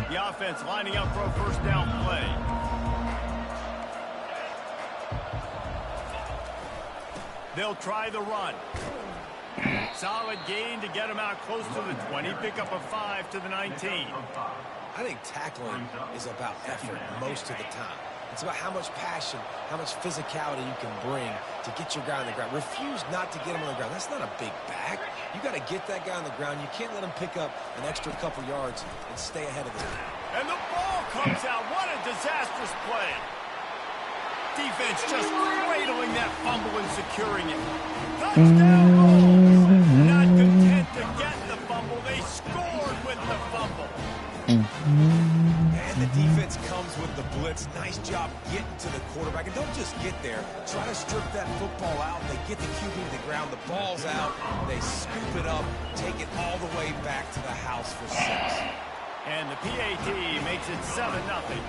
The offense lining up for a first down play. They'll try the run. Solid gain to get him out close to the 20. Pick up a 5 to the 19. I think tackling is about effort most of the time. It's about how much passion, how much physicality you can bring to get your guy on the ground. Refuse not to get him on the ground. That's not a big back. You got to get that guy on the ground. You can't let him pick up an extra couple yards and stay ahead of the game. And the ball comes out. What a disastrous play. Defense just cradling that fumble and securing it. Touchdown Bulls. Not content to get the fumble. They scored with the fumble. And the defense comes with the blitz. Nice job getting to the quarterback. And don't just get there. Try to strip that football out. They get the QB to the ground. The ball's out. They scoop it up. Take it all the way back to the house for 6. And the PAT makes it 7-0.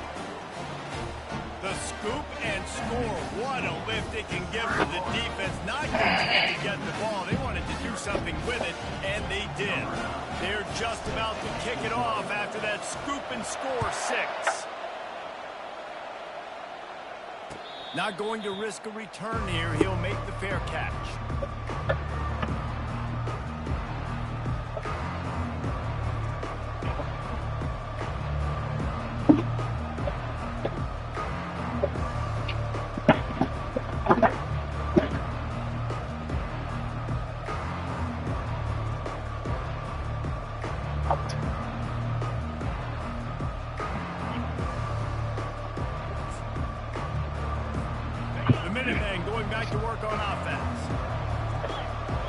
The scoop and score. What a lift it can give for the defense. Not content to get the ball. They wanted to do something with it, and they did. They're just about to kick it off after that scoop and score 6. Not going to risk a return here. He'll make the fair catch. Going back to work on offense.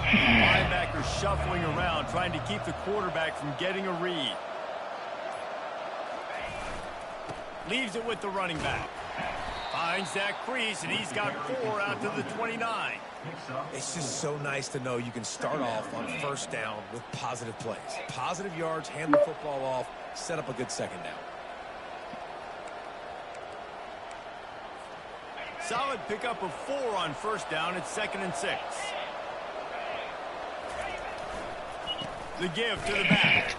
Linebacker shuffling around, trying to keep the quarterback from getting a read. Leaves it with the running back. Finds that crease, and he's got 4 out to the 29. It's just so nice to know you can start off on first down with positive plays. Positive yards, hand the football off, set up a good second down. Solid pickup of 4 on first down. It's 2nd and 6. The give to the back.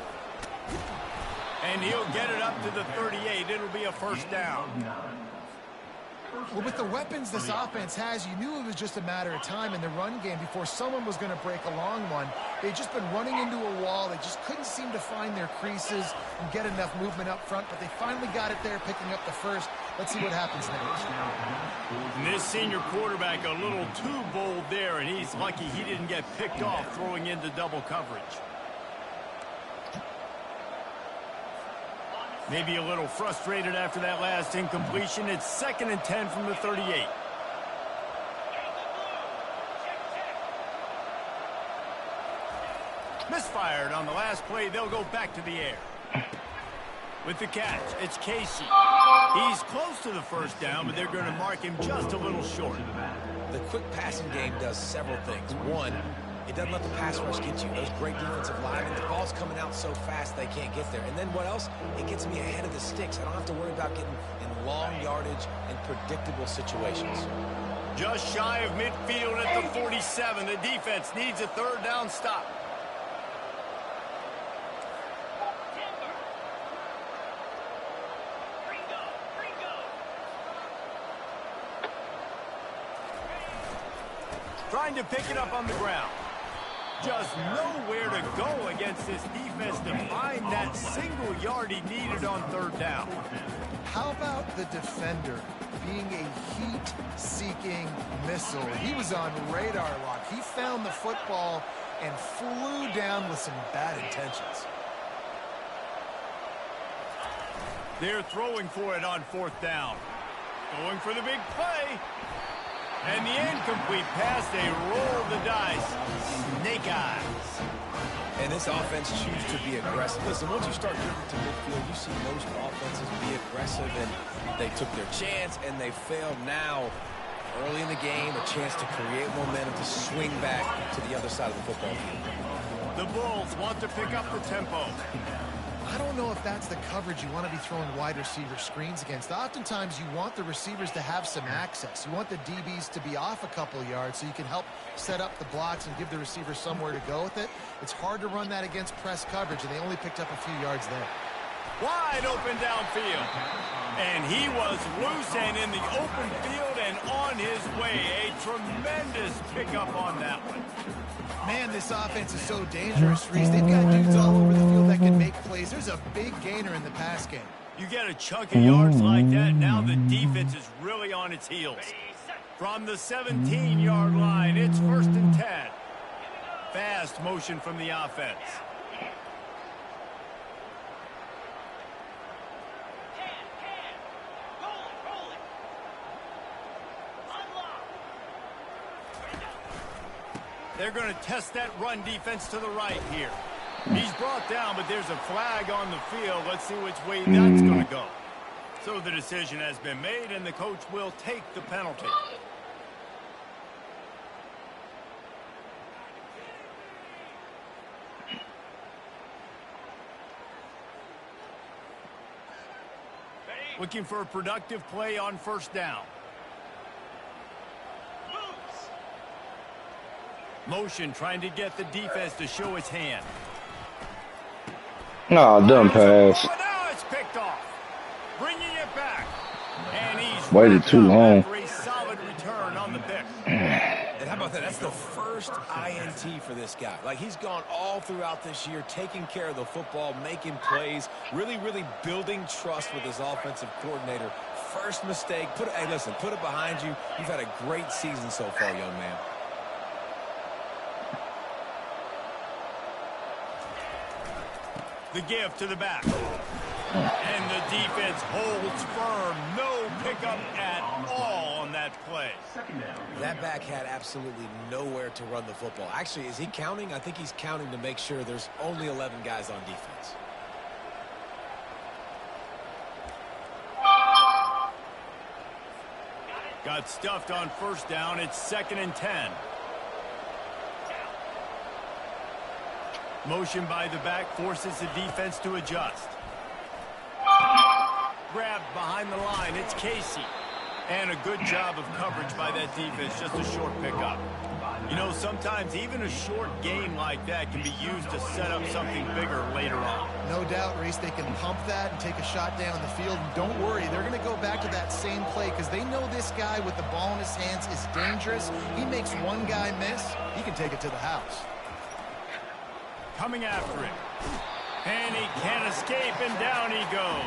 And he'll get it up to the 38. It'll be a first down. Well, with the weapons this offense has, you knew it was just a matter of time in the run game before someone was going to break a long one. They'd just been running into a wall. They just couldn't seem to find their creases and get enough movement up front, but they finally got it there, picking up the first. Let's see what happens next. And this senior quarterback a little too bold there, and he's lucky he didn't get picked off throwing into double coverage. Maybe a little frustrated after that last incompletion. It's 2nd and 10 from the 38. Misfired on the last play. They'll go back to the air. With the catch, it's Casey. He's close to the first down, but they're going to mark him just a little short. The quick passing game does several things. One, it doesn't let the pass rush get you. Those great defensive linemen, the ball's coming out so fast they can't get there. And then what else? It gets me ahead of the sticks. I don't have to worry about getting in long yardage and predictable situations. Just shy of midfield at the 47. The defense needs a third down stop. Trying to pick it up on the ground. Just nowhere to go against this defense to find that single yard he needed on third down. How about the defender being a heat-seeking missile? He was on radar lock. He found the football and flew down with some bad intentions. They're throwing for it on fourth down. Going for the big play. And the incomplete pass, they roll the dice. Snake eyes. And this offense chooses to be aggressive. Listen, once you start getting to midfield, you see most offenses be aggressive, and they took their chance, and they failed now. Early in the game, a chance to create momentum to swing back to the other side of the football field. The Bulls want to pick up the tempo. I don't know if that's the coverage you want to be throwing wide receiver screens against. Oftentimes, you want the receivers to have some access. You want the DBs to be off a couple yards so you can help set up the blocks and give the receiver somewhere to go with it. It's hard to run that against press coverage, and they only picked up a few yards there. Wide open downfield. And he was loose and in the open field and on his way. A tremendous pickup on that one. Man, this offense is so dangerous, Reese. They've got dudes all over the field that can make plays. There's a big gainer in the pass game. You get a chunk of yards like that, now the defense is really on its heels. From the 17-yard line, it's 1st and 10. Fast motion from the offense. They're going to test that run defense to the right here. He's brought down, but there's a flag on the field. Let's see which way that's going to go. So the decision has been made, and the coach will take the penalty. Looking for a productive play on 1st down. Motion trying to get the defense to show its hand. Oh, dumb pass. But now it's picked off. Bringing it back. And he's waited too long. For a solid return on the pick. And how about that? That's the first INT for this guy. Like, he's gone all throughout this year, taking care of the football, making plays, really building trust with his offensive coordinator. First mistake. Hey, listen, put it behind you. You've had a great season so far, young man. The give to the back. And the defense holds firm. No pickup at all on that play. That back had absolutely nowhere to run the football. Actually, is he counting? I think he's counting to make sure there's only 11 guys on defense. Got stuffed on 1st down. It's 2nd and 10. Motion by the back forces the defense to adjust. Grabbed behind the line. It's Casey. And a good job of coverage by that defense. Just a short pickup. You know, sometimes even a short game like that can be used to set up something bigger later on. No doubt, Reese, they can pump that and take a shot down the field. And don't worry, they're going to go back to that same play because they know this guy with the ball in his hands is dangerous. He makes one guy miss, he can take it to the house. Coming after it. And he can't escape, and down he goes.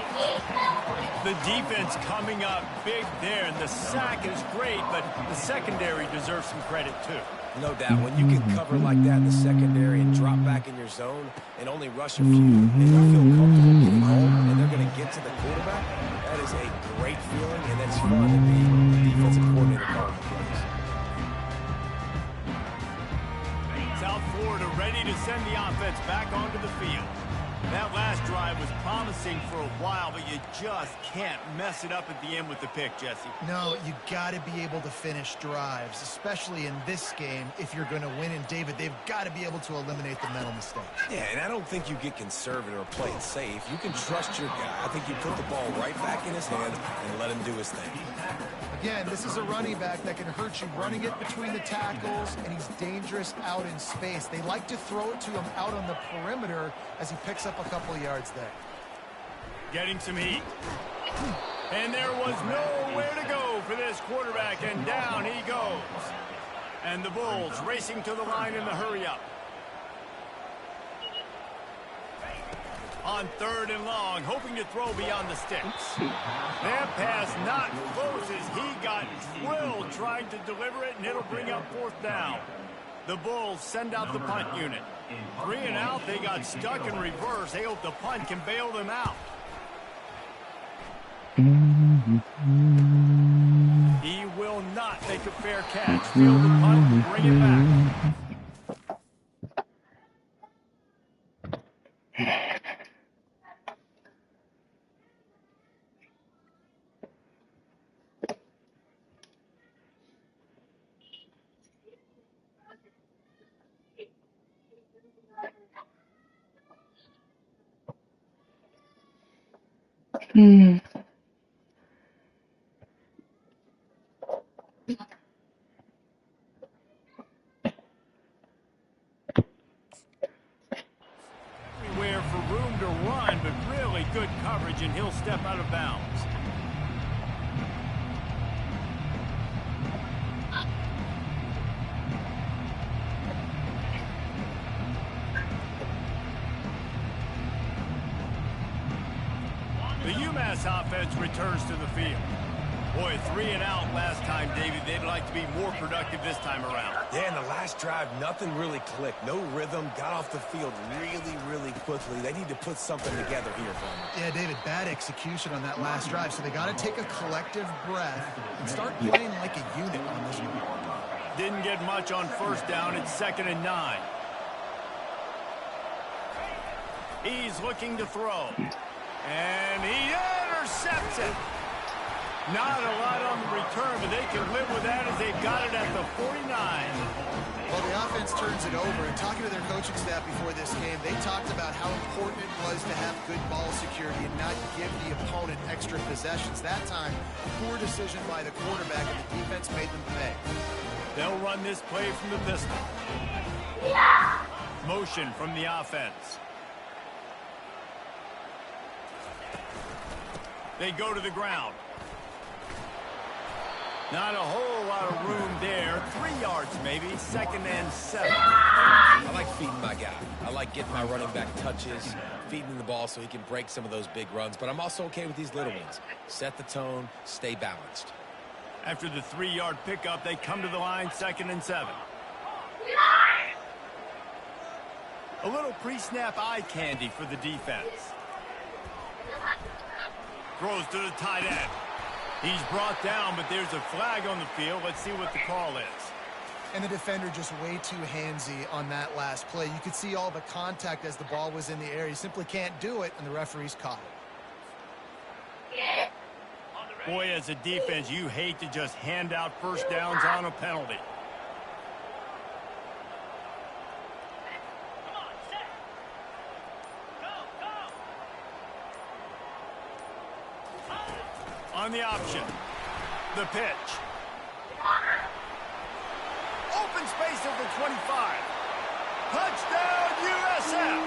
The defense coming up big there, and the sack is great, but the secondary deserves some credit too. No doubt. When you can cover like that in the secondary and drop back in your zone and only rush a few, and you feel comfortable getting home and they're going to get to the quarterback, that is a great feeling, and that's fun to be the defensive coordinator calling the plays. South Florida ready to send the offense back onto the field. That last drive was promising for a while, but you just can't mess it up at the end with the pick, Jesse. No, you got to be able to finish drives, especially in this game if you're going to win. And, David, they've got to be able to eliminate the mental mistakes. Yeah, and I don't think you get conservative or play it safe. You can trust your guy. I think you put the ball right back in his hands and let him do his thing. Again, this is a running back that can hurt you running it between the tackles, and he's dangerous out in space. They like to throw it to him out on the perimeter as he picks up a couple of yards there. Getting some heat. And there was nowhere to go for this quarterback, and down he goes. And the Bulls racing to the line in the hurry-up. On 3rd and long, hoping to throw beyond the sticks. That pass not close as he got drilled trying to deliver it, and it'll bring up 4th down. The Bulls send out the punt unit. 3 and out, they got stuck in reverse. They hope the punt can bail them out. He will not make a fair catch. Field the punt, bring it back. Everywhere for room to run, but really good coverage, and he'll step out of bounds. The UMass offense returns to the field. Boy, 3 and out last time, David. They'd like to be more productive this time around. Yeah, in the last drive, nothing really clicked. No rhythm, got off the field really quickly. They need to put something together here, Bowman. Yeah, David, bad execution on that last drive, so they got to take a collective breath and start playing like a unit on this one. Didn't get much on first down. It's 2nd and 9. He's looking to throw. And he intercepts it. Not a lot on the return, but they can live with that as they've got it at the 49. Well, the offense turns it over, and talking to their coaching staff before this game, they talked about how important it was to have good ball security and not give the opponent extra possessions. That time, poor decision by the quarterback, and the defense made them pay. They'll run this play from the pistol. Motion from the offense. They go to the ground. Not a whole lot of room there. 3 yards maybe. 2nd and 7. I like feeding my guy. I like getting my running back touches, feeding him the ball so he can break some of those big runs. But I'm also okay with these little ones. Set the tone, stay balanced. After the 3-yard pickup, they come to the line, 2nd and 7. A little pre-snap eye candy for the defense. Throws to the tight end. He's brought down, but there's a flag on the field. Let's see what the call is. And the defender just way too handsy on that last play. You could see all the contact as the ball was in the air. He simply can't do it, and the referee's caught it. Boy, as a defense, you hate to just hand out first downs on a penalty. On the option. The pitch. Open space at the 25. Touchdown, USF.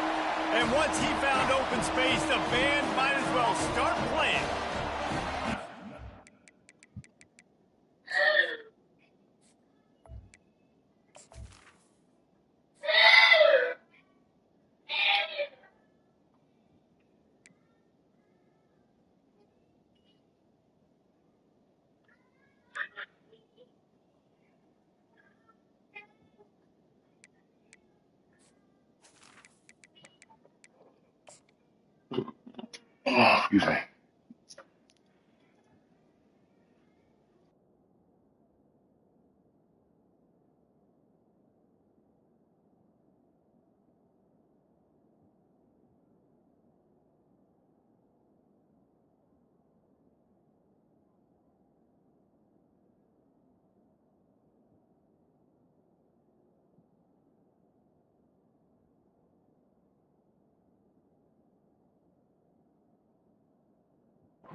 And once he found open space, the band might as well start playing. Excuse me.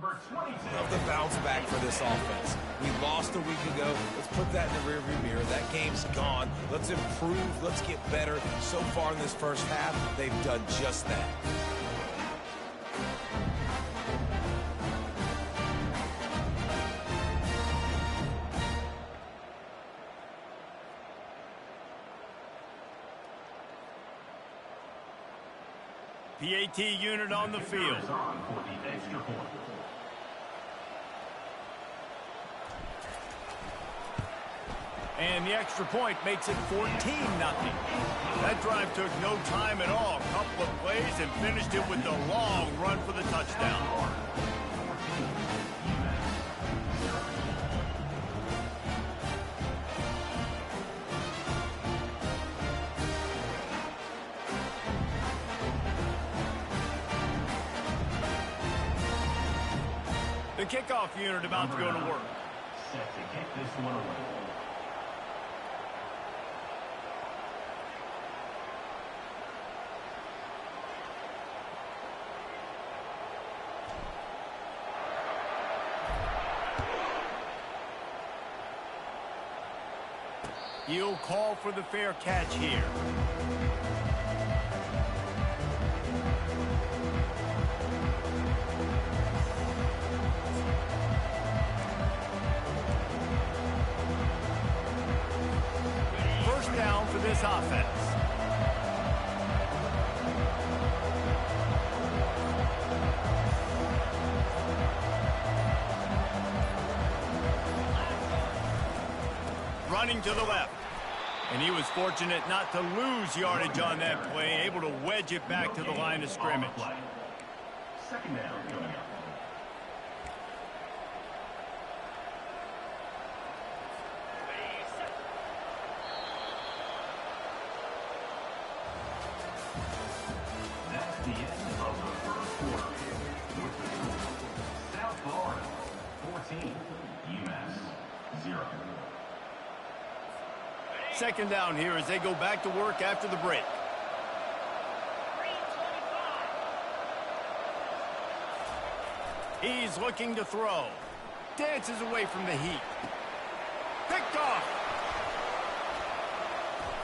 Love the bounce back for this offense. We lost a week ago. Let's put that in the rearview mirror. That game's gone. Let's improve. Let's get better. So far in this first half, they've done just that. PAT unit on the field. And the extra point makes it 14-0. That drive took no time at all. A couple of plays and finished it with a long run for the touchdown. The kickoff unit about to go to work. Set to kick this one away. He'll call for the fair catch here. First down for this offense. Running to the left. And he was fortunate not to lose yardage on that play, able to wedge it back to the line of scrimmage. Second down coming up. That's the end of the first quarter. With the score, South Florida 14, UMass 0. Second down here as they go back to work after the break. He's looking to throw. Dances away from the heat. Picked off.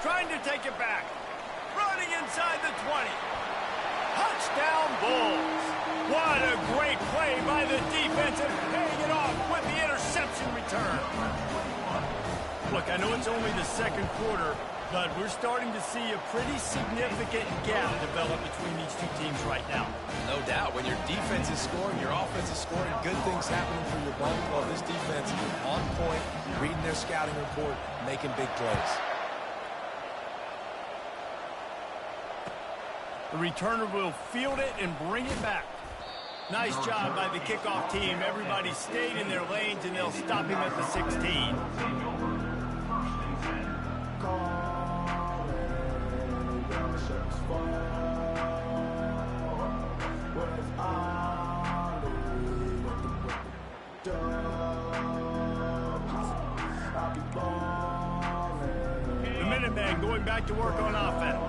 Trying to take it back. Running inside the 20. Touchdown Bulls. What a great play by the defense and paying it off with the interception return. Look, I know it's only the second quarter, but we're starting to see a pretty significant gap develop between these two teams right now. No doubt. When your defense is scoring, your offense is scoring, good things happening for your ball club. This defense is on point, reading their scouting report, making big plays. The returner will field it and bring it back. Nice job by the kickoff team. Everybody stayed in their lanes, and they'll stop him at the 16. The Minutemen going back to work on offense.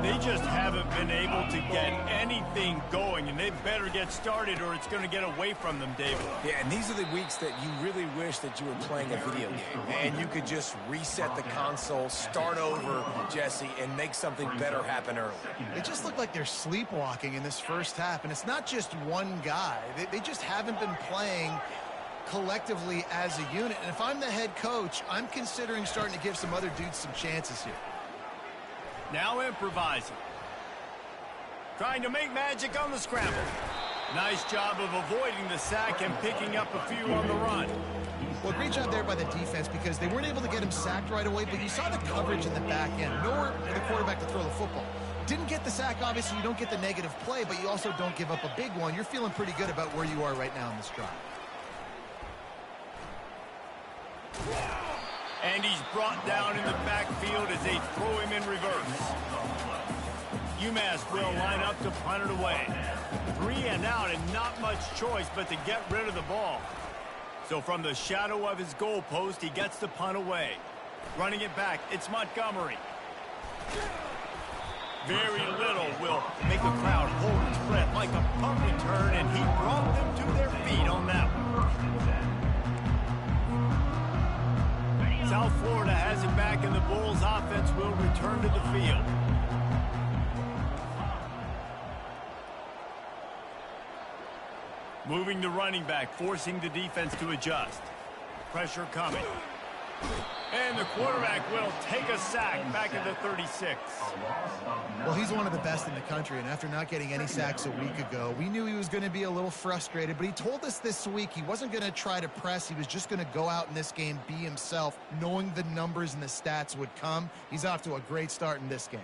They just haven't been able to get anything going, and they better get started or it's going to get away from them, David. Yeah, and these are the weeks that you really wish that you were playing a video game, and you could just reset the console, start over, Jesse, and make something better happen early. It just looked like they're sleepwalking in this first half, and it's not just one guy. They just haven't been playing collectively as a unit, and if I'm the head coach, I'm considering starting to give some other dudes some chances here. Now improvising. Trying to make magic on the scramble. Nice job of avoiding the sack and picking up a few on the run. Well, great job there by the defense because they weren't able to get him sacked right away, but you saw the coverage in the back end. Nowhere for the quarterback to throw the football. Didn't get the sack, obviously. You don't get the negative play, but you also don't give up a big one. You're feeling pretty good about where you are right now in this drive. And he's brought down in the backfield as they throw him in reverse. UMass will line up to punt it away. 3 and out and not much choice but to get rid of the ball. So from the shadow of his goal post, he gets the punt away. Running it back, it's Montgomery. Very little will make the crowd hold its breath like a punt return, and he brought them to their feet on that one. South Florida has it back, and the Bulls offense will return to the field. Moving the running back, forcing the defense to adjust. Pressure coming. And the quarterback will take a sack back at the 36. Well, he's one of the best in the country, and after not getting any sacks a week ago, we knew he was going to be a little frustrated, but he told us this week he wasn't going to try to press. He was just going to go out in this game, be himself, knowing the numbers and the stats would come. He's off to a great start in this game.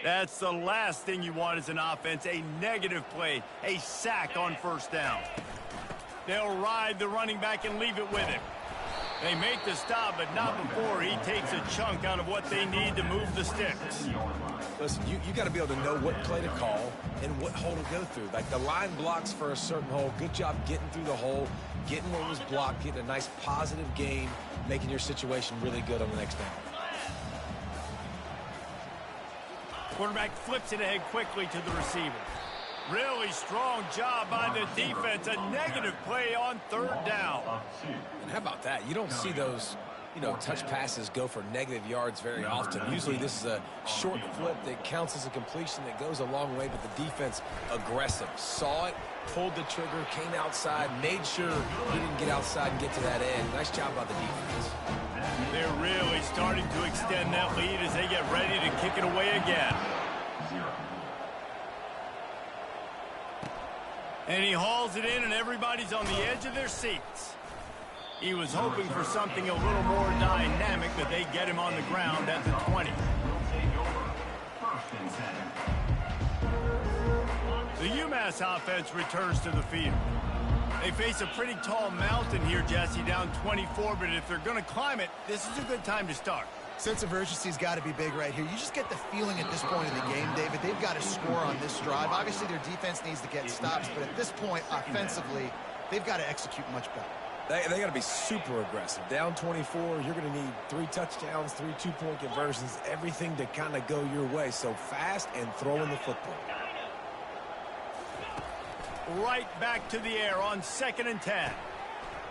That's the last thing you want as an offense, a negative play, a sack on first down. They'll ride the running back and leave it with him. They make the stop, but not before he takes a chunk out of what they need to move the sticks. Listen, you got to be able to know what play to call and what hole to go through. Like the line blocks for a certain hole. Good job getting through the hole, getting what was blocked, getting a nice positive gain, making your situation really good on the next down. Quarterback flips it ahead quickly to the receiver. Really strong job by the defense. A negative play on third down. And how about that? You don't see those, touch passes go for negative yards very often. Usually this is a short flip that counts as a completion that goes a long way, but the defense aggressive. Saw it, pulled the trigger, came outside, made sure he didn't get outside and get to that end. Nice job by the defense. They're really starting to extend that lead as they get ready to kick it away again. And he hauls it in, and everybody's on the edge of their seats. He was hoping for something a little more dynamic, but they get him on the ground at the 20. The UMass offense returns to the field. They face a pretty tall mountain here, Jesse, down 24, but if they're going to climb it, this is a good time to start. Sense of urgency's got to be big right here. You just get the feeling at this point in the game, David, they've got to score on this drive. Obviously, their defense needs to get stops, but at this point, offensively, they've got to execute much better. They got to be super aggressive. Down 24, you're going to need 3 touchdowns, 3 two-point conversions, everything to kind of go your way. So fast and throwing the football. Right back to the air on 2nd and 10.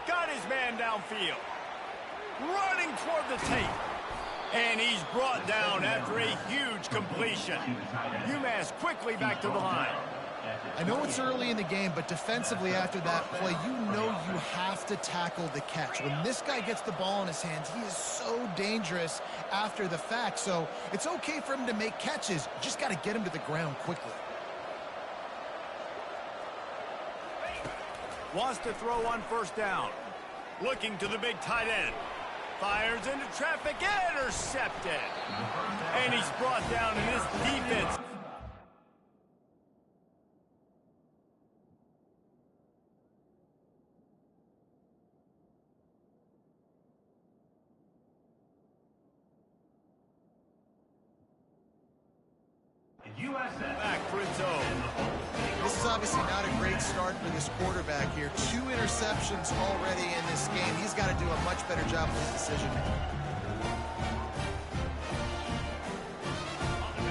Got his man downfield. Running toward the tape. And he's brought down after a huge completion. UMass quickly back to the line. I know it's early in the game, but defensively after that play, you know you have to tackle the catch. When this guy gets the ball in his hands, he is so dangerous after the fact. So it's okay for him to make catches. You just got to get him to the ground quickly. Wants to throw on first down. Looking to the big tight end. Fires into traffic, intercepted. And he's brought down in this defense. Back for its own. This is obviously not a great start for this quarterback here. 2 interceptions already in this game. He's got to do a much better job with his decision-making.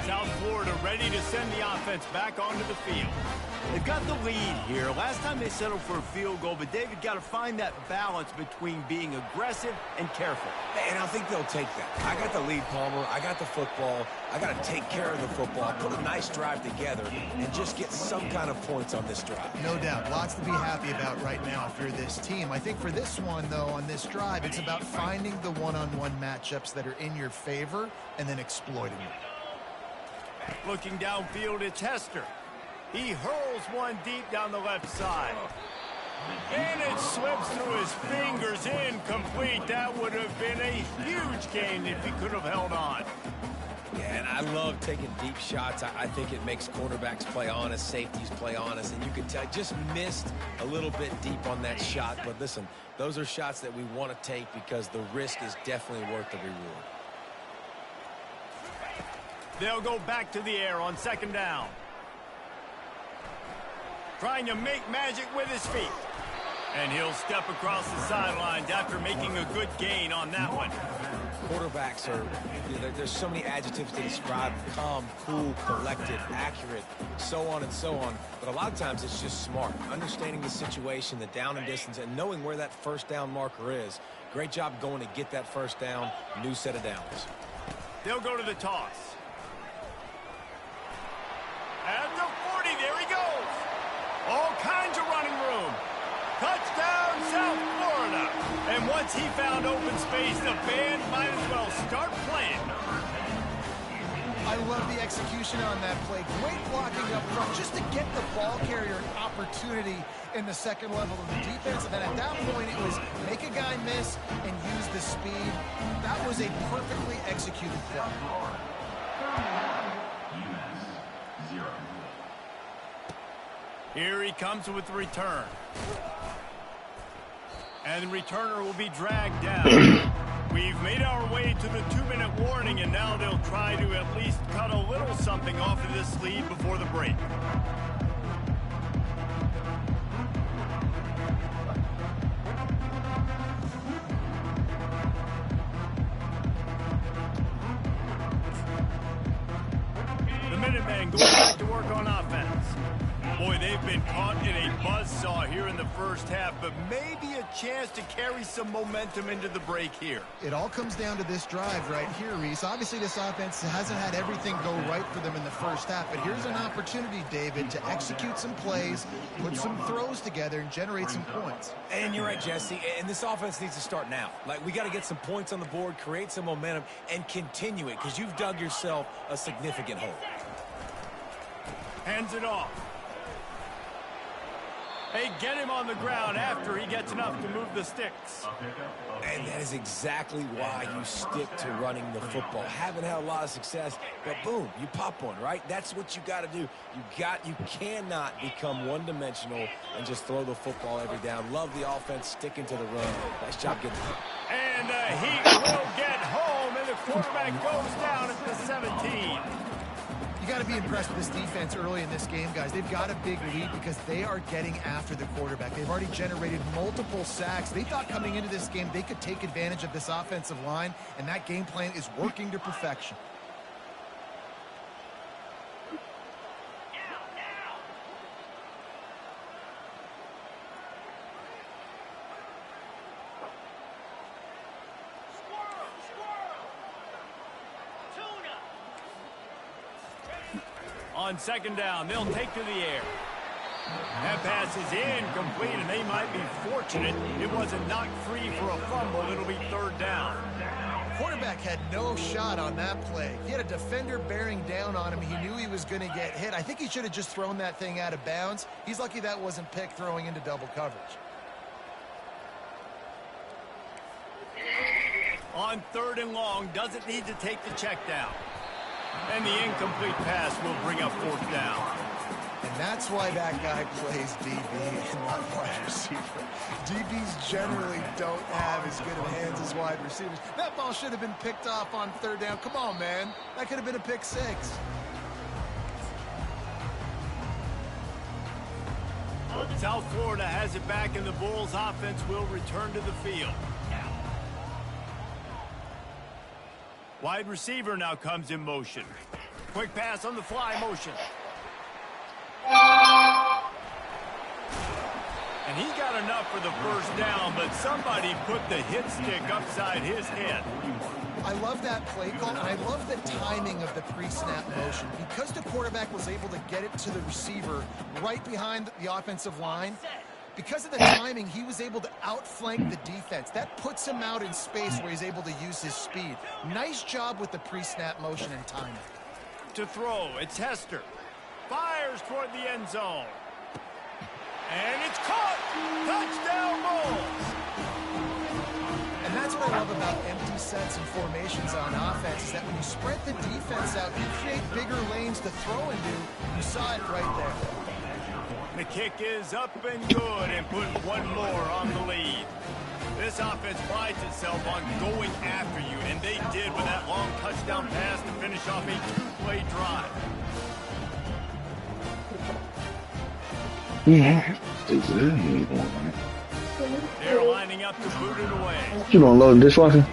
South Florida ready to send the offense back onto the field. They've got the lead here. Last time they settled for a field goal, but David got to find that balance between being aggressive and careful. And I think they'll take that. I got the lead, Palmer. I got the football. I got to take care of the football, put a nice drive together, and just get some kind of points on this drive. No doubt. Lots to be happy about right now if you're this team. I think for this one, though, on this drive, it's about finding the one-on-one matchups that are in your favor and then exploiting it. Looking downfield, it's Hester. He hurls one deep down the left side. And it slips through his fingers, incomplete. That would have been a huge gain if he could have held on. Yeah, and I love taking deep shots. I think it makes quarterbacks play honest, safeties play honest, and you could tell just missed a little bit deep on that shot. But listen, those are shots that we want to take because the risk is definitely worth the reward. They'll go back to the air on 2nd down. Trying to make magic with his feet. And he'll step across the sidelines after making a good gain on that one. Quarterbacks are, there's so many adjectives to describe calm, cool, collected, accurate, so on and so on. But a lot of times it's just smart. Understanding the situation, the down and distance, and knowing where that first down marker is. Great job going to get that first down, new set of downs. They'll go to the toss. At the 40, there he goes. All kinds of running room. Touchdown, South Florida. And once he found open space, the band might as well start playing. I love the execution on that play. Great blocking up front just to get the ball carrier an opportunity in the second level of the defense. And then at that point, it was make a guy miss and use the speed. That was a perfectly executed play. UMass 0. Here he comes with the return. And the returner will be dragged down. We've made our way to the 2-minute warning, and now they'll try to at least cut a little something off of this lead before the break. The Minutemen going back to work on offense. Boy, they've been caught in a buzzsaw here in the first half, but maybe a chance to carry some momentum into the break here. It all comes down to this drive right here, Reese. Obviously, this offense hasn't had everything go right for them in the first half, but here's an opportunity, David, to execute some plays, put some throws together, and generate some points. And you're right, Jesse, and this offense needs to start now. Like, we got to get some points on the board, create some momentum, and continue it, because you've dug yourself a significant hole. Hands it off. They get him on the ground after he gets enough to move the sticks. And that is exactly why you stick to running the football. Haven't had a lot of success, but boom, you pop one, right? That's what you got to do. You cannot become one-dimensional and just throw the football every down. Love the offense sticking to the run. Nice job getting it. And he will get home, and the quarterback goes down at the 17. You got to be impressed with this defense early in this game, guys. They've got a big lead because they are getting after the quarterback. They've already generated multiple sacks. They thought coming into this game they could take advantage of this offensive line, and that game plan is working to perfection. On second down, they'll take to the air. That pass is incomplete, and they might be fortunate it wasn't knocked free for a fumble. It'll be third down. Quarterback had no shot on that play. He had a defender bearing down on him. He knew he was going to get hit. I think he should have just thrown that thing out of bounds. He's lucky that wasn't picked throwing into double coverage. On third and long, doesn't need to take the check down. And the incomplete pass will bring up fourth down. And that's why that guy plays DB and not wide receiver. DBs generally don't have as good of hands as wide receivers. That ball should have been picked off on third down. Come on, man. That could have been a pick six. South Florida has it back, and the Bulls offense will return to the field. Wide receiver now comes in motion. Quick pass on the fly motion. And he got enough for the first down, but somebody put the hit stick upside his head. I love that play call, and I love the timing of the pre-snap motion. Because the quarterback was able to get it to the receiver right behind the offensive line, because of the timing, he was able to outflank the defense. That puts him out in space where he's able to use his speed. Nice job with the pre-snap motion and timing. To throw, it's Hester. Fires toward the end zone. And it's caught! Touchdown Bulls! And that's what I love about empty sets and formations on offense, is that when you spread the defense out, you create bigger lanes to throw into. You saw it right there. The kick is up and good, and put one more on the lead. This offense prides itself on going after you, and they did with that long touchdown pass to finish off a two-play drive. Yeah. They're lining up to boot it away. You gonna load the dishwasher?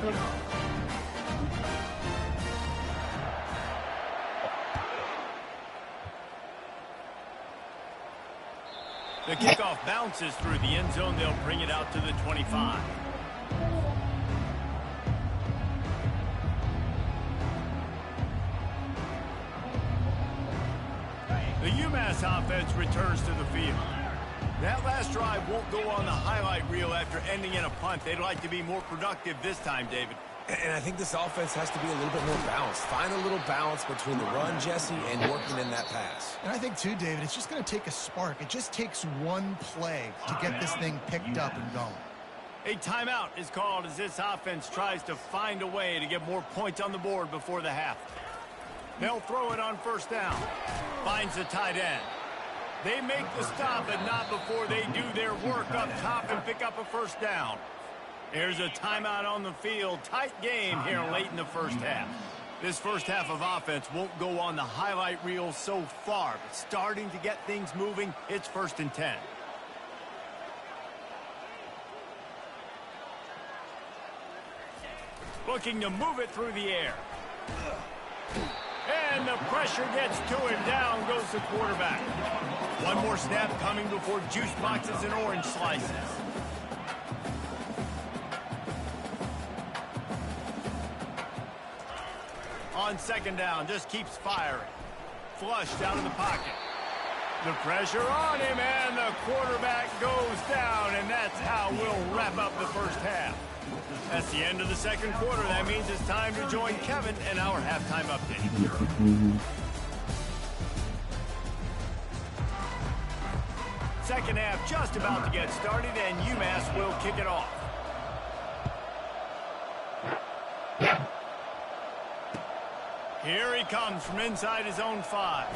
The kickoff bounces through the end zone. They'll bring it out to the 25. The UMass offense returns to the field. That last drive won't go on the highlight reel after ending in a punt. They'd like to be more productive this time, David. And I think this offense has to be a little bit more balanced. Find a little balance between the run, Jesse, and working in that pass. And I think, too, David, it's just going to take a spark. It just takes one play to get this thing picked up and going. A timeout is called as this offense tries to find a way to get more points on the board before the half. They'll throw it on first down. Finds the tight end. They make the stop, but not before they do their work up top and pick up a first down. There's a timeout on the field. Tight game here late in the first half. This first half of offense won't go on the highlight reel so far, but starting to get things moving, it's 1st and 10. Looking to move it through the air. And the pressure gets to him. Down goes the quarterback. One more snap coming before juice boxes and orange slices. On 2nd down, just keeps firing. Flushed out of the pocket. The pressure on him, and the quarterback goes down, and that's how we'll wrap up the first half. That's the end of the 2nd quarter. That means it's time to join Kevin and our halftime update. Second half just about to get started, and UMass will kick it off. Here he comes from inside his own 5.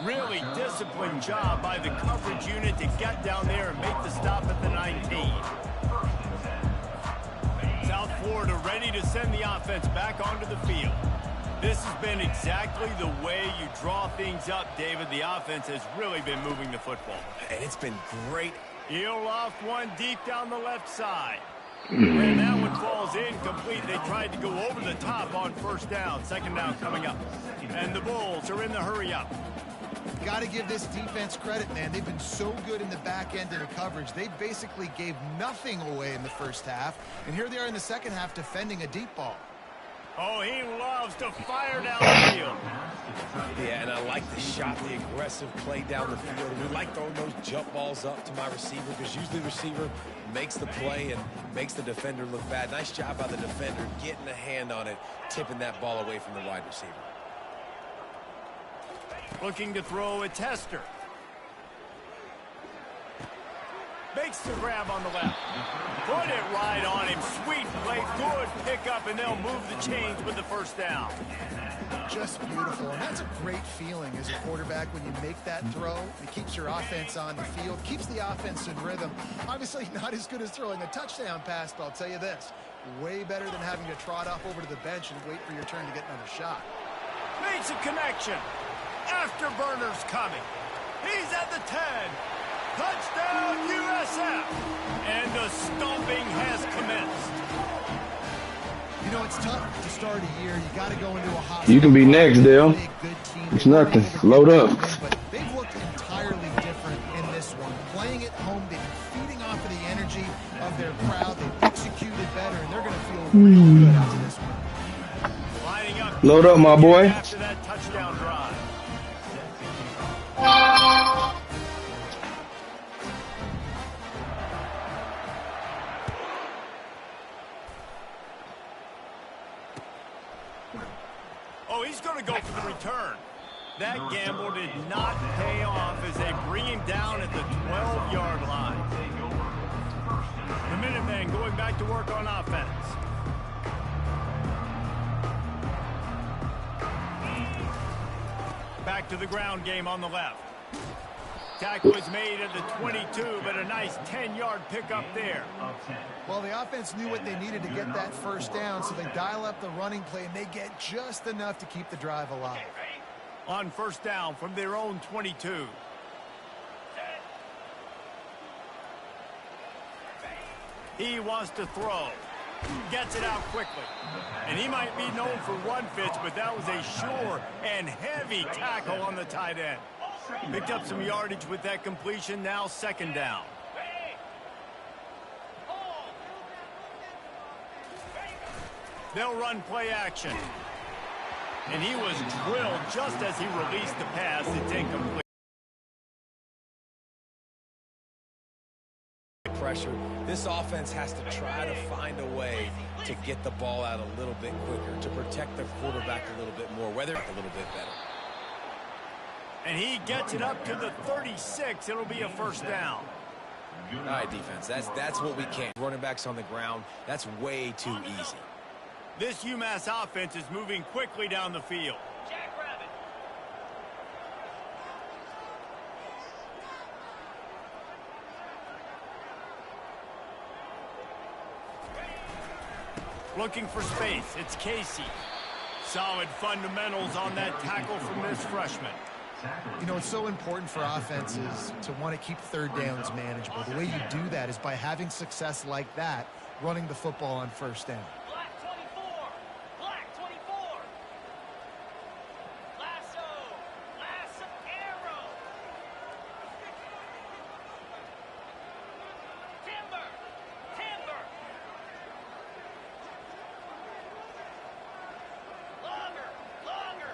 Really disciplined job by the coverage unit to get down there and make the stop at the 19. South Florida ready to send the offense back onto the field. This has been exactly the way you draw things up, David. The offense has really been moving the football. And it's been great. He'll loft one deep down the left side. And that one falls incomplete. They tried to go over the top on first down. 2nd down coming up. And the Bulls are in the hurry-up. Got to give this defense credit, man. They've been so good in the back end of the coverage. They basically gave nothing away in the first half. And here they are in the second half defending a deep ball. Oh, he loves to fire down the field. Yeah, and I like the shot, the aggressive play down the field. We like throwing those jump balls up to my receiver because usually the receiver makes the play and makes the defender look bad. Nice job by the defender getting a hand on it, tipping that ball away from the wide receiver. Looking to throw a tester. Makes the grab on the left. Put it right on him. Sweet play. Good pickup, and they'll move the chains with the first down. Just beautiful. And that's a great feeling as a quarterback when you make that throw. It keeps your offense on the field, keeps the offense in rhythm. Obviously not as good as throwing a touchdown pass, but I'll tell you this, way better than having to trot off over to the bench and wait for your turn to get another shot. Makes a connection. Afterburner's coming. He's at the 10. Touchdown, USF. And the stomping has commenced. You know, it's tough to start a year. You got to go into a hot. You can be next, Dale. It's nothing. Load up. But they've looked entirely different in this one. Playing at home, they've been feeding off of the energy of their crowd. They've executed better, and they're going to feel real good after this one. Lining up. Load up, my boy. After that touchdown drive. Oh, he's going to go for the return. That gamble did not pay off as they bring him down at the 12-yard line. The Minutemen going back to work on offense. Back to the ground game on the left. Tackle was made at the 22, but a nice 10-yard pickup there. Well, the offense knew what they needed to get that first down, so they dial up the running play, and they get just enough to keep the drive alive. On first down from their own 22. He wants to throw. Gets it out quickly. And he might be known for one pitch, but that was a sure and heavy tackle on the tight end. Picked up some yardage with that completion. Now 2nd down. They'll run play action. And he was drilled just as he released the pass. It's incomplete. Pressure. This offense has to try to find a way to get the ball out a little bit quicker, to protect their quarterback a little bit more, whether a little bit better. And he gets it up to the 36. It'll be a first down. All right, defense. That's what we can't. Running backs on the ground, that's way too easy. This UMass offense is moving quickly down the field. Jackrabbit. Looking for space. It's Casey. Solid fundamentals on that tackle from this freshman. You know, it's so important for offenses to want to keep third downs manageable. The way you do that is by having success like that, running the football on first down. Black 24. Black 24. Lasso. Lasso. Arrow. Timber. Timber. Longer. Longer.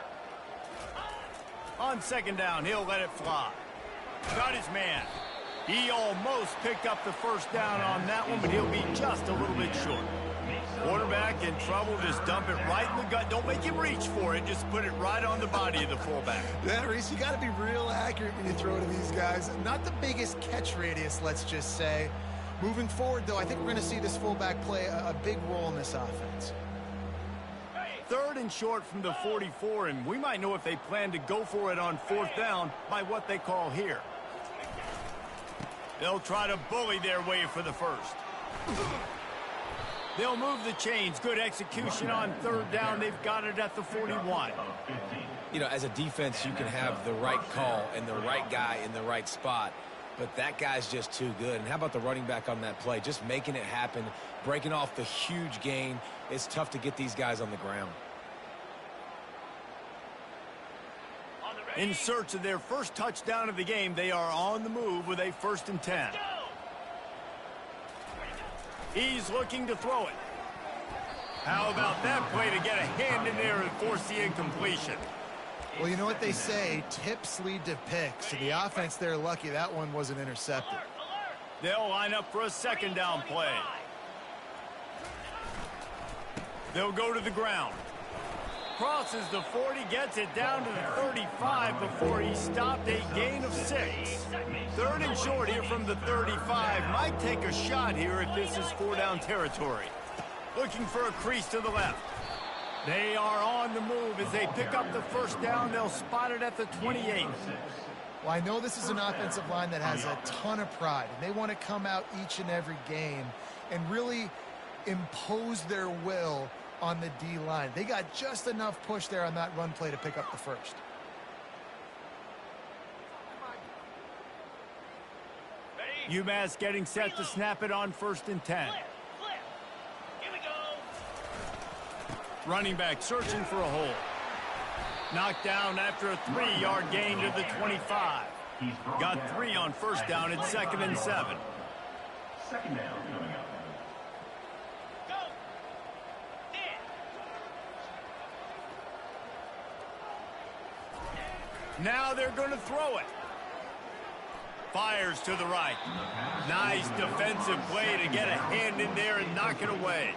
On second down, he'll let it fly. Got his man. He almost picked up the first down on that one, but he'll be just a little bit short. Quarterback in trouble, just dump it right in the gut. Don't make him reach for it. Just put it right on the body of the fullback. Yeah, Reese, you got to be real accurate when you throw to these guys. Not the biggest catch radius, let's just say. Moving forward, though, I think we're going to see this fullback play a big role in this offense. Third and short from the 44, and we might know if they plan to go for it on fourth down by what they call here. They'll try to bully their way for the first. They'll move the chains. Good execution on third down. They've got it at the 41. You know, as a defense, you can have the right call and the right guy in the right spot, but that guy's just too good. And how about the running back on that play? Just making it happen, breaking off the huge gain. It's tough to get these guys on the ground. In search of their first touchdown of the game, they are on the move with a 1st and 10. He's looking to throw it. How about that play to get a hand in there and force the incompletion? Well, you know what they say, tips lead to picks. So the offense, they're lucky that one wasn't intercepted. They'll line up for a second down play. They'll go to the ground. Crosses the 40, gets it down to the 35 before he stopped, a gain of 6. Third and short here from the 35. Might take a shot here if this is 4-down territory. Looking for a crease to the left. They are on the move as they pick up the first down. They'll spot it at the 28. Well, I know this is an offensive line that has a ton of pride, and they want to come out each and every game and really impose their will on the D-line. They got just enough push there on that run play to pick up the first. UMass getting set to snap it on 1st and 10. Here we go. Running back searching for a hole. Knocked down after a 3-yard gain to the 25. Got 3 on first down. It's 2nd and 7. Second down coming up. Go. Now they're going to throw it. Fires to the right. Nice defensive play to get a hand in there and knock it away.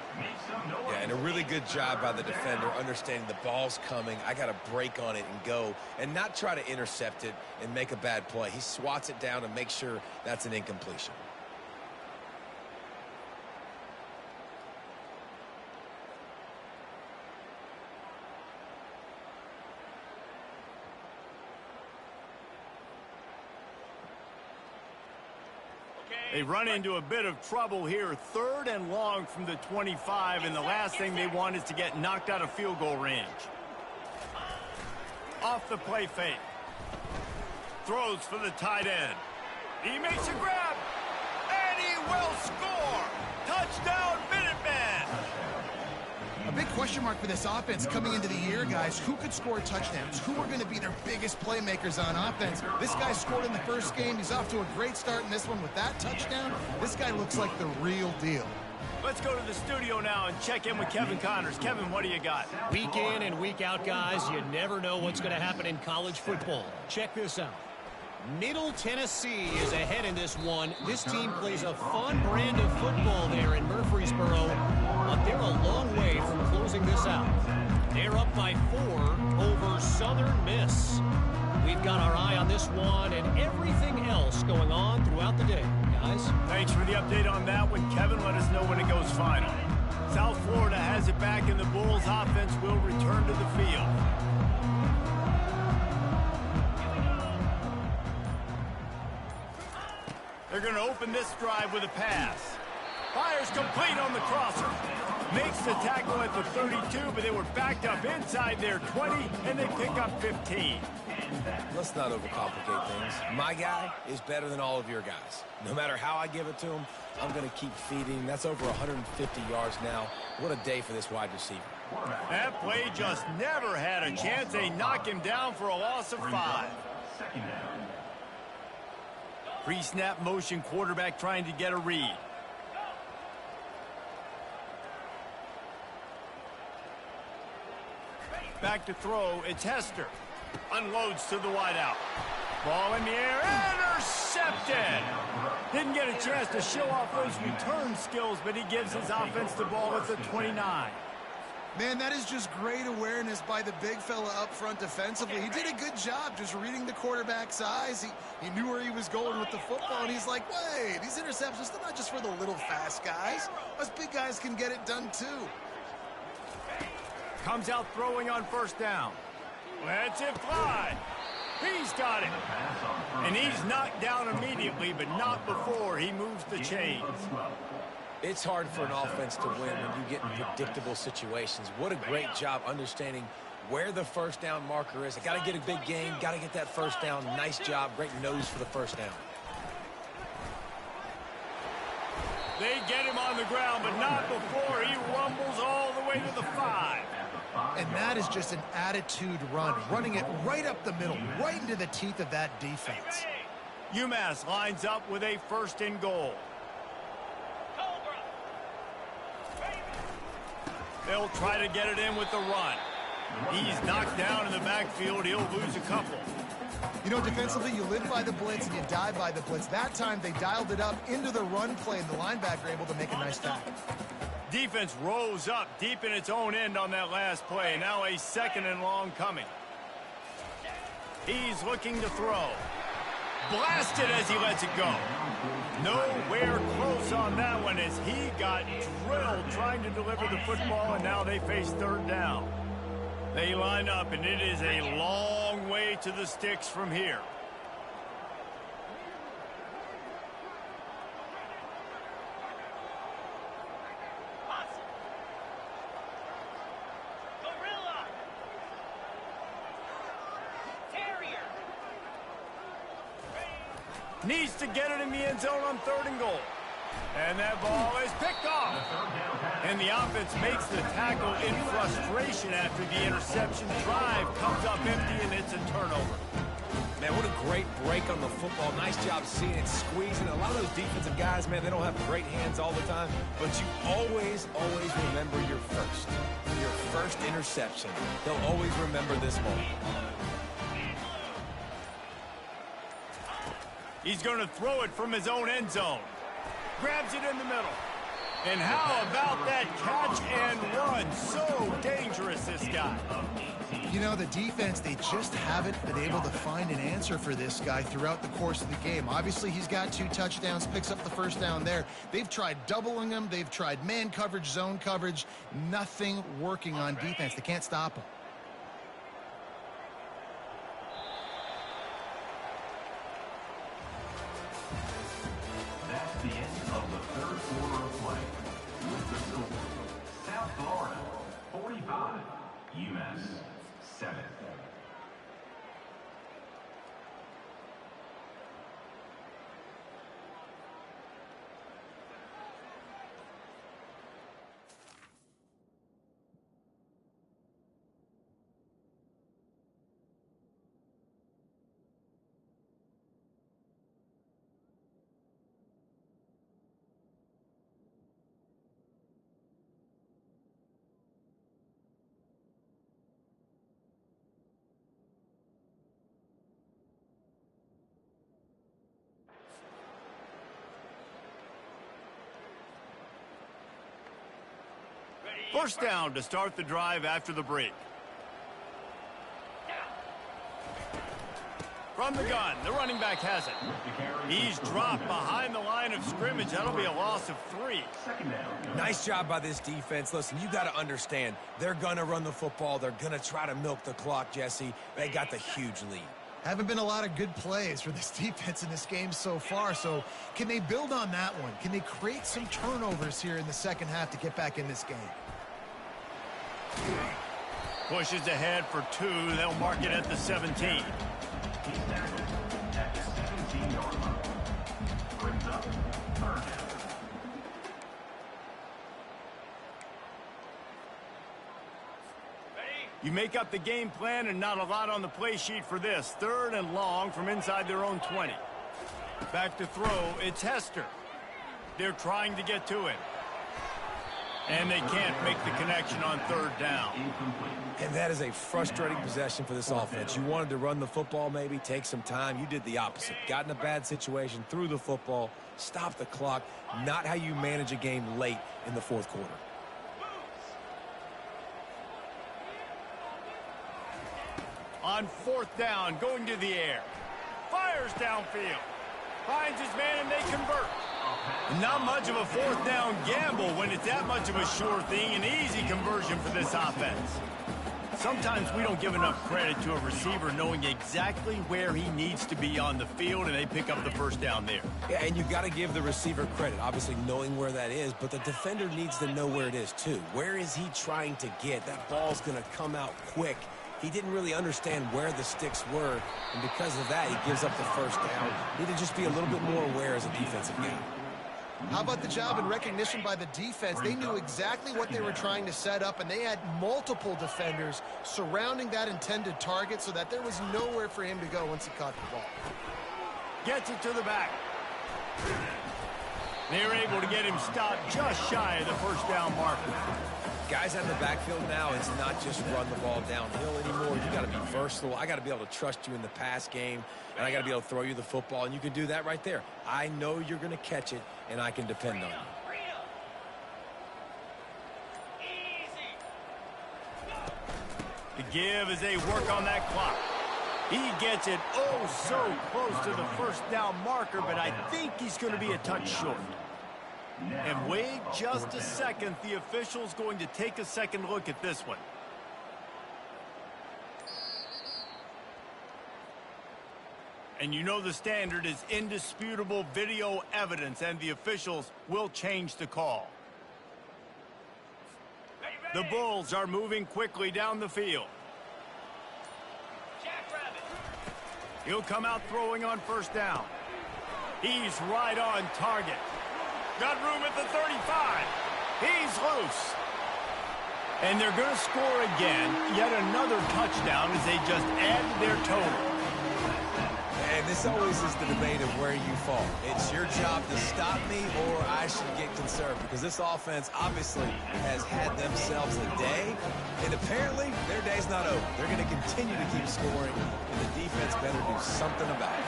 Yeah, and a really good job by the defender understanding the ball's coming. I got to break on it and go and not try to intercept it and make a bad play. He swats it down and makes sure that's an incompletion. They run into a bit of trouble here. 3rd and long from the 25, and the last thing they want is to get knocked out of field goal range. Off the play fake. Throws for the tight end. He makes a grab, and he will score. Touchdown, Minutemen. A big question mark for this offense coming into the year, guys. Who could score touchdowns? Who are going to be their biggest playmakers on offense? This guy scored in the first game. He's off to a great start in this one with that touchdown. This guy looks like the real deal. Let's go to the studio now and check in with Kevin Connors. Kevin, what do you got? Week in and week out, guys, you never know what's going to happen in college football. Check this out. Middle Tennessee is ahead in this one. This team plays a fun brand of football there in Murfreesboro, but they're a long way from closing this out. They're up by 4 over Southern Miss. We've got our eye on this one and everything else going on throughout the day, guys. Thanks for the update on that one, Kevin. Let us know when it goes final. South Florida has it back in the bull. offense will return to the field. They're going to open this drive with a pass. Fires complete on the crosser. Makes the tackle at the 32, but they were backed up inside their 20, and they pick up 15. Let's not overcomplicate things. My guy is better than all of your guys. No matter how I give it to him, I'm going to keep feeding. That's over 150 yards now. What a day for this wide receiver. That play just never had a chance. They knock him down for a loss of 5. Pre-snap motion, quarterback trying to get a read. Back to throw, it's Hester. Unloads to the wideout. Ball in the air, intercepted! Didn't get a chance to show off those return skills, but he gives his offense the ball at the 29. Man, that is just great awareness by the big fella up front defensively. He did a good job just reading the quarterback's eyes. He knew where he was going with the football, and he's like, wait, these interceptions, they're not just for the little fast guys. Us big guys can get it done too. Comes out throwing on first down. Lets it fly. He's got it. And he's knocked down immediately, but not before he moves the chains. It's hard for an offense to win when you get in predictable situations. What a great job understanding where the first down marker is. I got to get a big gain, got to get that first down. Nice job, great nose for the first down. They get him on the ground, but not before he rumbles all the way to the 5. And that is just an attitude run, running it right up the middle, right into the teeth of that defense. UMass lines up with a first and goal. They'll try to get it in with the run. He's knocked down in the backfield. He'll lose a couple. You know, defensively, you live by the blitz and you die by the blitz. That time, they dialed it up into the run play, and the linebacker able to make a nice tackle. Defense rose up deep in its own end on that last play. Now a second and long coming. He's looking to throw. Blasted as he lets it go. Nowhere close on that one as he got drilled trying to deliver the football, and now they face third down. They line up, and it is a long way to the sticks from here. Needs to get it in the end zone on third and goal. And that ball is picked off. And the offense makes the tackle in frustration after the interception. Drive comes up empty, and it's a turnover. Man, what a great break on the football. Nice job seeing it, squeezing. A lot of those defensive guys, man, they don't have great hands all the time. But you always remember your first interception. They'll always remember this moment. He's going to throw it from his own end zone. Grabs it in the middle. And how about that catch and run? So dangerous, this guy. You know, the defense, they just haven't been able to find an answer for this guy throughout the course of the game. Obviously, he's got 2 touchdowns, picks up the first down there. They've tried doubling him. They've tried man coverage, zone coverage. Nothing working on defense. They can't stop him. That's the end of the third quarter of play. With the Silver, South Florida, 45, UMass, 7. First down to start the drive after the break. From the gun, the running back has it. He's dropped behind the line of scrimmage. That'll be a loss of 3. Nice job by this defense. Listen, you got to understand, they're going to run the football. They're going to try to milk the clock, Jesse. They got the huge lead. Haven't been a lot of good plays for this defense in this game so far, so can they build on that one? Can they create some turnovers here in the second half to get back in this game? Pushes ahead for 2. They'll mark it at the 17. He's tackled at the 17-yard line. Brings up 3rd down. You make up the game plan and not a lot on the play sheet for this. 3rd and long from inside their own 20. Back to throw, it's Hester. They're trying to get to him. And they can't make the connection on 3rd down. And that is a frustrating possession for this offense. You wanted to run the football, maybe take some time. You did the opposite. Got in a bad situation, threw the football, stopped the clock. Not how you manage a game late in the 4th quarter. On 4th down, going to the air. Fires downfield. Finds his man and they convert. Not much of a 4th down gamble when it's that much of a sure thing. An easy conversion for this offense. Sometimes we don't give enough credit to a receiver knowing exactly where he needs to be on the field, and they pick up the 1st down there. Yeah, and you got to give the receiver credit, obviously knowing where that is, but the defender needs to know where it is too. Where is he trying to get? That ball's going to come out quick. He didn't really understand where the sticks were, and because of that, he gives up the 1st down. Need to just be a little bit more aware as a defensive guy. How about the job and recognition by the defense? They knew exactly what they were trying to set up, and they had multiple defenders surrounding that intended target so that there was nowhere for him to go once he caught the ball. Gets it to the back. They're able to get him stopped just shy of the 1st down marker. Guys out in the backfield now, it's not just run the ball downhill anymore. You got to be versatile. I got to be able to trust you in the pass game, and I got to be able to throw you the football, and you can do that right there. I know you're going to catch it, and I can depend on you. The give as they work on that clock. He gets it oh so close to the 1st down marker, but I think he's going to be a touch short. And wait just a second. The official's going to take a second look at this one. And you know the standard is indisputable video evidence, and the officials will change the call. The Bulls are moving quickly down the field. He'll come out throwing on 1st down. He's right on target. Got room at the 35. He's loose. And they're going to score again. Yet another touchdown as they just add to their total. And this always is the debate of where you fall. It's your job to stop me, or I should get conserved, because this offense obviously has had themselves a day, and apparently their day's not over. They're going to continue to keep scoring, and the defense better do something about it.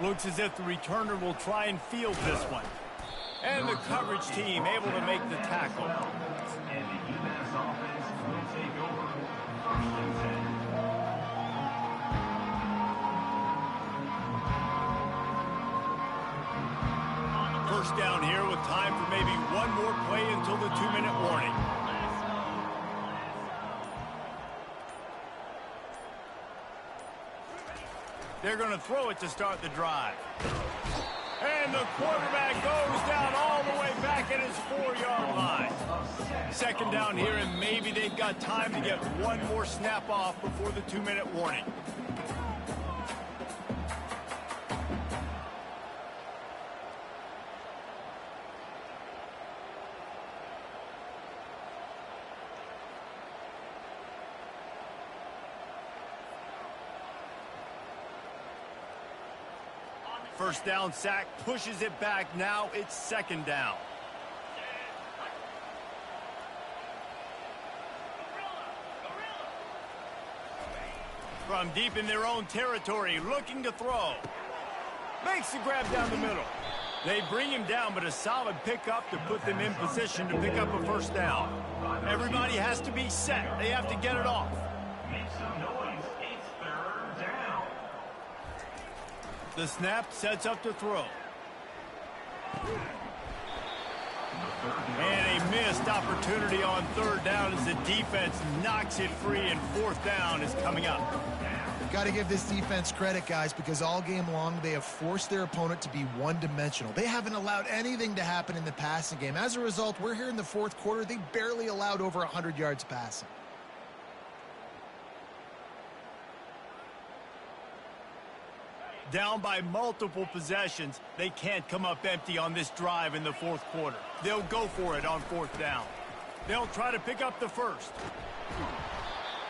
Looks as if the returner will try and field this one. And the coverage team able to make the tackle. And the UMass offense will take over 1st and 10. First down here with time for maybe one more play until the 2-minute warning. They're going to throw it to start the drive. And the quarterback goes down all the way back at his 4-yard line. 2nd down here, and maybe they've got time to get one more snap off before the 2-minute warning. First down sack, pushes it back. Now it's 2nd down. From deep in their own territory, looking to throw. Makes the grab down the middle. They bring him down, but a solid pickup to put them in position to pick up a first down. Everybody has to be set. They have to get it off. Make some noise. It's third down. The snap sets up to throw. And a missed opportunity on third down as the defense knocks it free, and fourth down is coming up. Got to give this defense credit, guys, because all game long they have forced their opponent to be one-dimensional. They haven't allowed anything to happen in the passing game. As a result, we're here in the fourth quarter. They barely allowed over 100 yards passing. Down by multiple possessions, they can't come up empty on this drive in the fourth quarter. They'll go for it on fourth down. They'll try to pick up the first.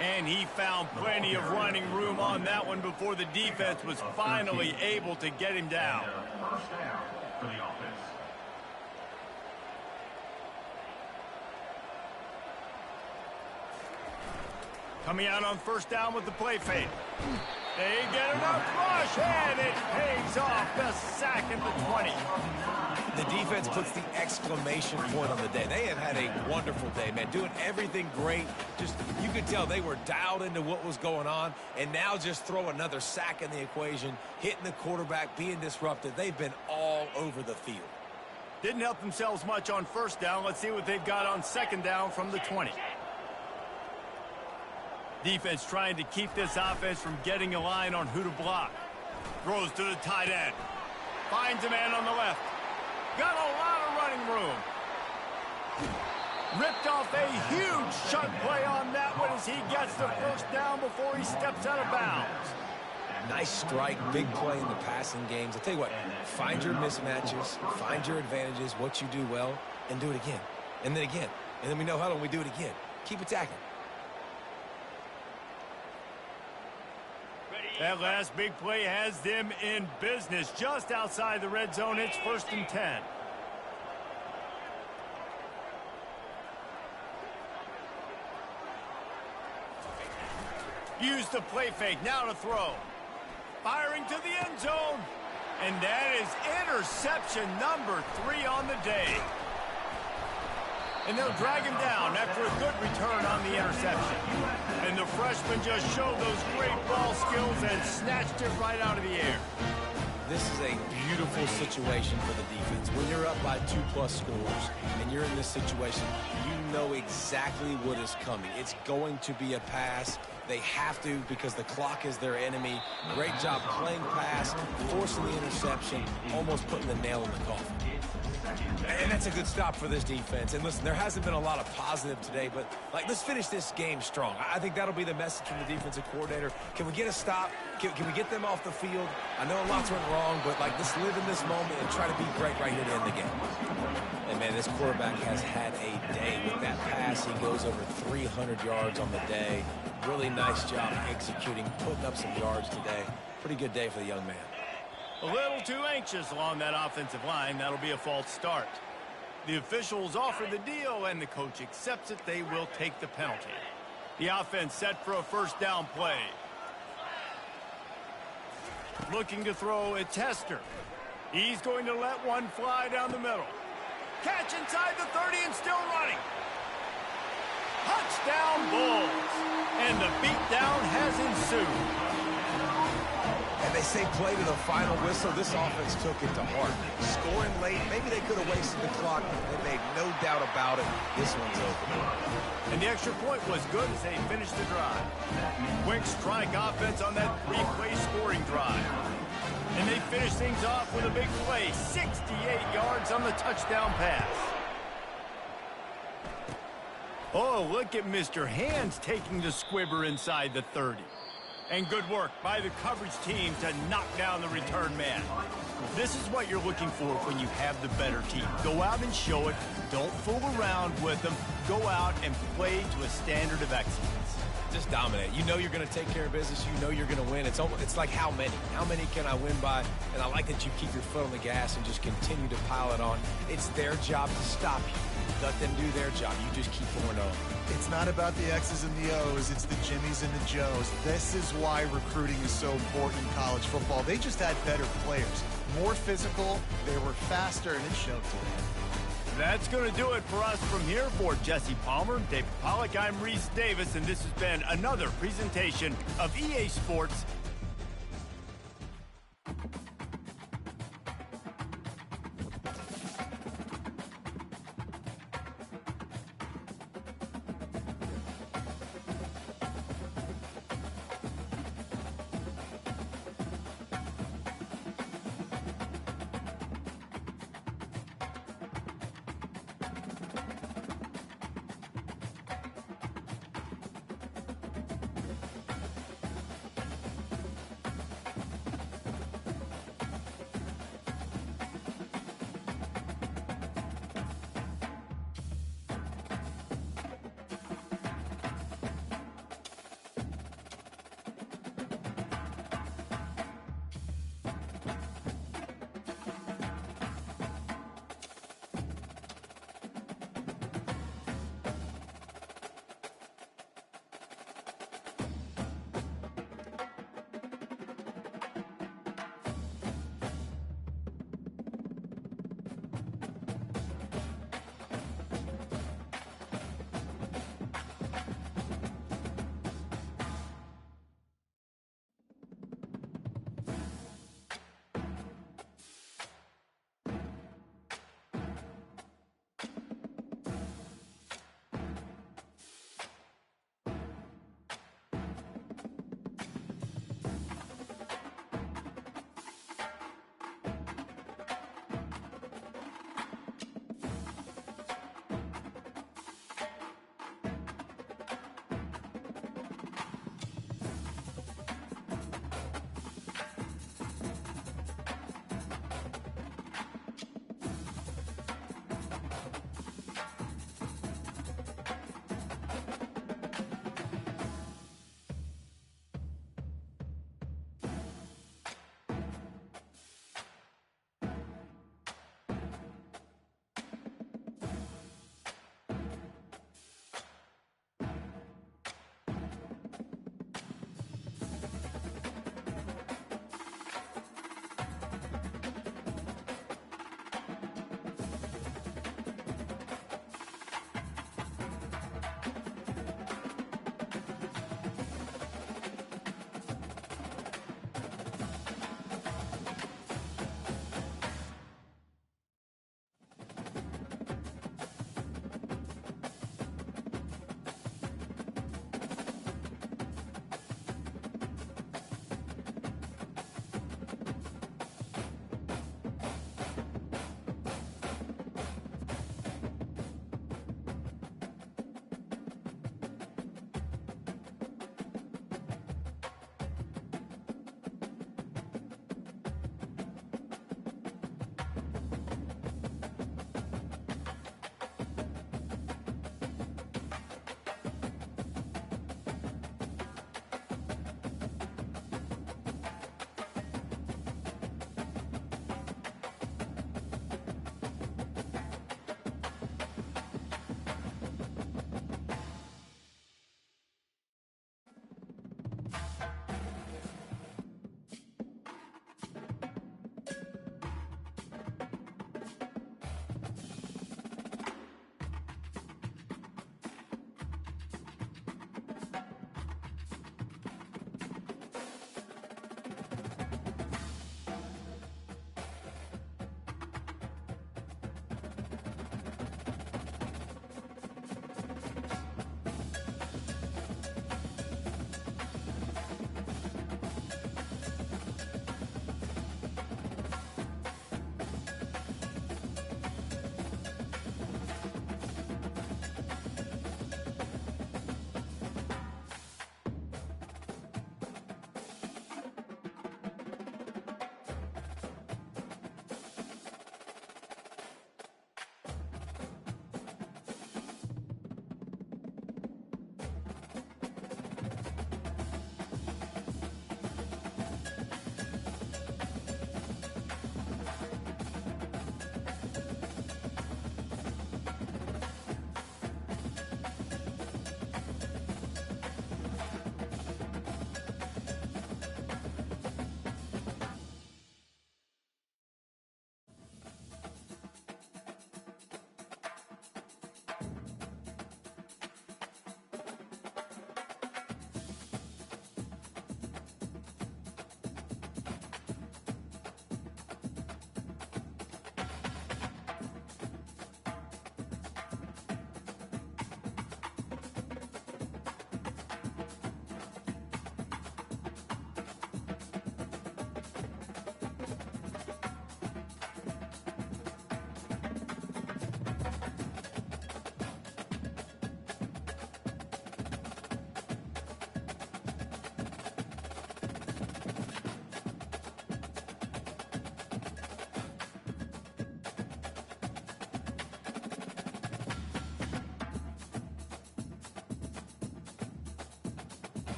And he found plenty of running room on that one before the defense was finally able to get him down. First down for the offense. Coming out on first down with the play fake. They get enough rush, and it pays off. The sack at the 20. The defense puts the exclamation point on the day. They have had a wonderful day, man. Doing everything great. Just, you could tell they were dialed into what was going on. And now just throw another sack in the equation, hitting the quarterback, being disruptive. They've been all over the field. Didn't help themselves much on first down. Let's see what they've got on second down from the 20. Defense trying to keep this offense from getting a line on who to block. Throws to the tight end. Finds a man on the left. Got a lot of running room. Ripped off a huge chunk play on that one as he gets the first down before he steps out of bounds. Nice strike, big play in the passing games. I'll tell you what, find your mismatches, find your advantages, what you do well, and do it again. And then again. And then we know how when we do it again. Keep attacking. That last big play has them in business just outside the red zone. It's 1st and 10. Use the play fake. Now to throw. Firing to the end zone. And that is interception number 3 on the day. And they'll drag him down after a good return on the interception. And the freshman just showed those great ball skills and snatched it right out of the air. This is a beautiful situation for the defense. When you're up by 2+ scores and you're in this situation, you know exactly what is coming. It's going to be a pass. They have to because the clock is their enemy. Great job playing pass, forcing the interception, almost putting the nail in the coffin. And that's a good stop for this defense. And listen, there hasn't been a lot of positive today, but let's finish this game strong. I think that'll be the message from the defensive coordinator. Can we get a stop? Can we get them off the field? I know lots went wrong, but let's live in this moment and try to be great right here to end the game. And man, this quarterback has had a day with that pass. He goes over 300 yards on the day. Really nice job executing, putting up some yards today. Pretty good day for the young man. A little too anxious along that offensive line. That'll be a false start. The officials offer the deal, and the coach accepts it. They will take the penalty. The offense set for a first down play. Looking to throw a tester. He's going to let one fly down the middle. Catch inside the 30 and still running. Touchdown Bulls. And the beatdown has ensued. And they say play to the final whistle. This offense took it to heart. Scoring late, maybe they could have wasted the clock. They made no doubt about it. This one's over. And the extra point was good as they finished the drive. Quick strike offense on that 3-play scoring drive. And they finished things off with a big play. 68 yards on the touchdown pass. Oh, look at Mr. Hands taking the squibber inside the 30. And good work by the coverage team to knock down the return man. This is what you're looking for when you have the better team. Go out and show it. Don't fool around with them. Go out and play to a standard of excellence. Just dominate. You know you're going to take care of business. You know you're going to win. It's like how many? How many can I win by? And I like that you keep your foot on the gas and just continue to pile it on. It's their job to stop you. Let them do their job. You just keep going on. It's not about the X's and the O's. It's the Jimmies and the Joes. This is why recruiting is so important in college football. They just had better players. more physical, they were faster, and it showed today. That's going to do it for us from here. For Jesse Palmer, David Pollack, I'm Reese Davis, and this has been another presentation of EA Sports